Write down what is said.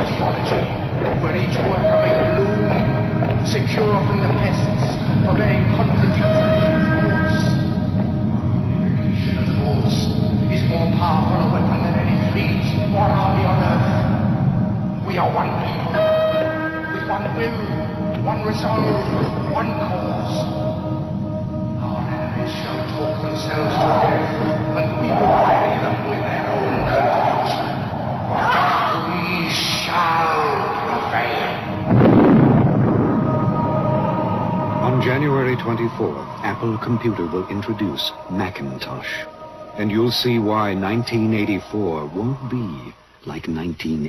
astrology, where each worker may bloom, secure from the pests, obeying contradictory thoughts. The force is more powerful a weapon than any fleet or army on earth. We are one people, with one will, one resolve, one cause. Our enemies shall talk themselves to death, and we will bury them with their own confusion. We shall prevail. On January 24th, Apple Computer will introduce Macintosh. And you'll see why 1984 won't be like 1980.